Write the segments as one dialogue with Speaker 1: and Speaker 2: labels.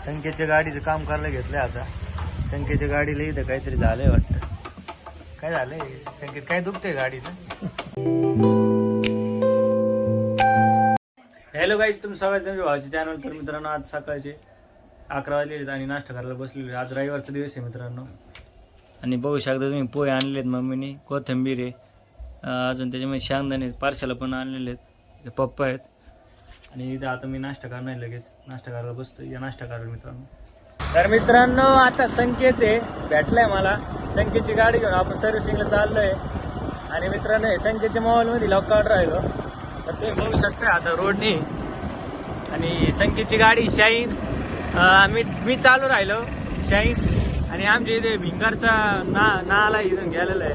Speaker 1: संकेतच्या गाडीचं काम करायला घेतलंय आता. संकेतच्या गाडीला इथं काहीतरी झालंय वाटतं. काय झालंय संकेत, काय दुखतंय गाडीचं? हॅलो गाईज, तुम्ही सगळ्यात तुमच्या भावाच्या चॅनल. तर मित्रांनो आज सकाळचे 11 वाजलेले आणि नाश्ता करायला बसलेले. आज रविवारचा दिवस आहे मित्रांनो. आणि बघू शकता तुम्ही पोहे आणलेले आहेत मम्मीने, कोथिंबीर आहे, अजून त्याच्यामध्ये शेंगदाणे पार्शाला पण आणलेले आहेत, पप्पा आहेत. आणि इथं आता मी नाश्ता करणार लगेच. नाश्ता करायला बसतो, या नाश्ता करायला मित्रांनो. तर मित्रांनो आता संकेत आहे भेटलाय मला. संकेतची गाडी घेऊन आपण सर्व्हिसिंगला चाललोय. आणि मित्रांनो हे संकेतच्या मोबाईलमध्ये लॉक काढून राहिलो, तर ते बघू शकता आता रोडनी. आणि संकेतची गाडी शाईन, मी चालू राहिलो शाईन. आणि आमच्या इथे भिंगारचा नाला इथून गेलेला आहे.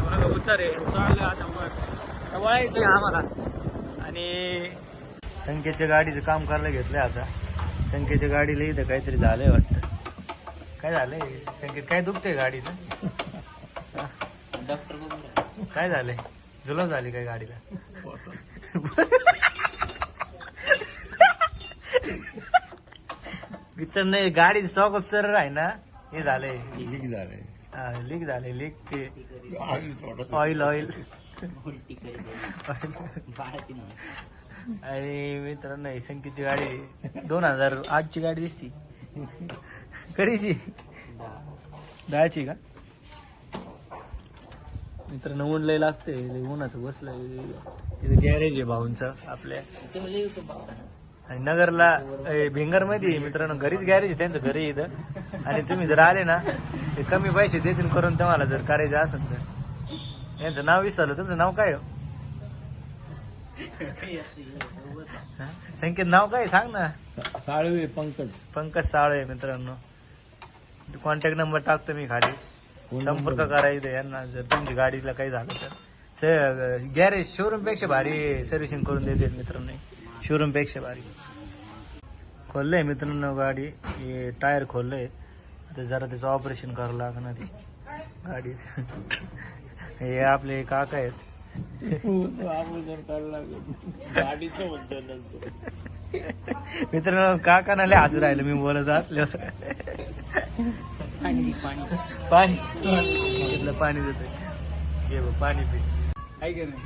Speaker 1: बघा उतर आहे, चाललं आता वर वळायचं आम्हाला. आणि संकेतच्या गाडीचं काम करायला घेतलंय आता. संकेतच्या गाडीला इथं काहीतरी झालंय वाटतं. काय झालंय संकेत, काय दुखतंय गाडीचं? काय झालंय, जुलाब झाली काय गाडीला? मित्रांनो गाडीचं सॉकअप सर आहे ना, हे झालंय, लीक झालंय. लीक ते ऑइल आणि मित्रांनो ही संकेतची गाडी 2008ची गाडी दिसती. कधीची? 10ची का? मित्रांनो ऊन लय लागते, उन्हाचं बसलंय. इथं गॅरेज आहे भाऊंचं आपल्या. आणि नगरला भिंगरमध्ये मित्रांनो घरीच गॅरेज आहे त्यांचं, घरी इथं. आणि तुम्ही जर आले ना ते कमी पैसे देतील करून तुम्हाला, जर करायचं असेल तर. यांचं नाव विसरलं, तुमचं नाव काय हो? संकेत नाव काय सांग ना.
Speaker 2: साळवे
Speaker 1: पंकज साळवे. मित्रांनो कॉन्टॅक्ट नंबर टाकतो मी खाली, संपर्क करायचं यांना जर तुमची गाडीला काही झालं तर. गॅरेज शोरूम पेक्षा भारी सर्व्हिसिंग करून देते मित्रांनो, शोरूम पेक्षा भारी. खोललंय मित्रांनो गाडी, हे टायर खोललंय. आता जरा त्याचं ऑपरेशन करावं लागणार गाडीचं. हे आपले काका आहेत. मित्रांनो काका ना लय हसू राहिलं मी बोलत असल्यावर. पाणी देतोय, घे बघ पाणी पी.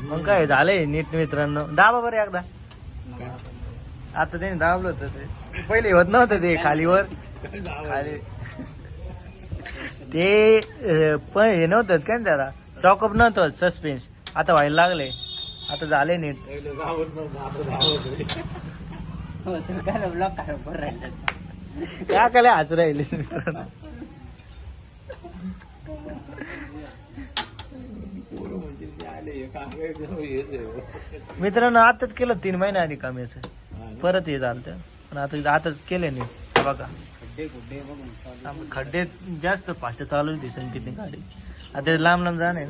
Speaker 1: मग काय झालंय नीट मित्रांनो. दाबा बरं एकदा. आता त्याने दाबलं होतं, ते पहिले होत नव्हतं ते खालीवर खाली. ते पण हे नव्हतं काय त्याला, सॉकअप नव्हतं सस्पेन्स. आता व्हायला लागले, आता झाले नीट. काय काय हसू राहिले मित्रांनो. मित्रांनो आताच केलं 3 महिन्या आधी काम याचं, परत हे झालं. पण आताच केलं नीट. बघा खड्डे जास्त फास्ट चालू होती संकेतने गाडी. आता लांब जाणे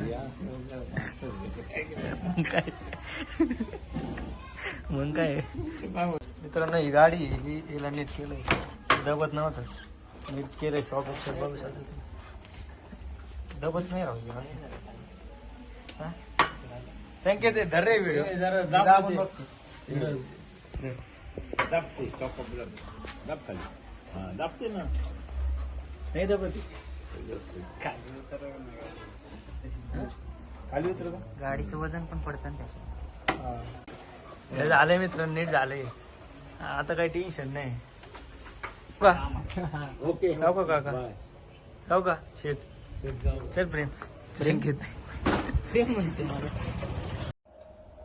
Speaker 1: मग काय. मित्रांनो ही गाडी हिला नीट केलंय, दबत नव्हतं, नीट केलंय. शॉप बघू शकता, दबत नाही राहू. संकेत धर रे व्हिडिओ दाबून बघतो. दाबते ना, नाही दबत. खाली उतर, गाडीचं वजन पण पडतं त्याच्यात. झालंय मित्र, नीट झालंय. आता काही टेन्शन नाही. ओके जाऊ का काका, जाऊ का शेट? चल प्रेम. संकेत म्हणते मला.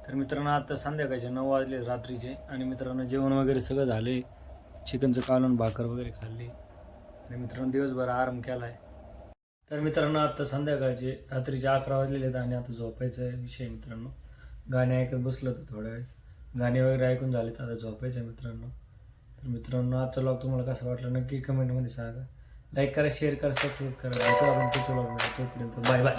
Speaker 1: तर मित्रांनो आता संध्याकाळचे 9 वाजले रात्रीचे. आणि मित्रांनो जेवण वगैरे सगळं झाले. चिकनचं कालवण भाकर वगैरे खाल्ली. आणि मित्रांनो दिवसभर आराम केलाय. तर मित्रांनो आता संध्याकाळचे रात्रीचे 11 वाजलेले आहेत आणि आता झोपायचा विषय मित्रांनो. गाणे ऐकत बसलो होतो थोड्या वेळ, गाणे वगैरे ऐकून झालेत, आता झोपायचं आहे मित्रांनो. तर मित्रांनो आजचा व्लॉग तुम्हाला कसं वाटलं नक्की कमेंटमध्ये सांगा. लाईक करा, शेअर करा, सबस्क्राईब करा. भेटू आपण पुढच्या व्लॉगमध्ये. तोपर्यंत बाय बाय.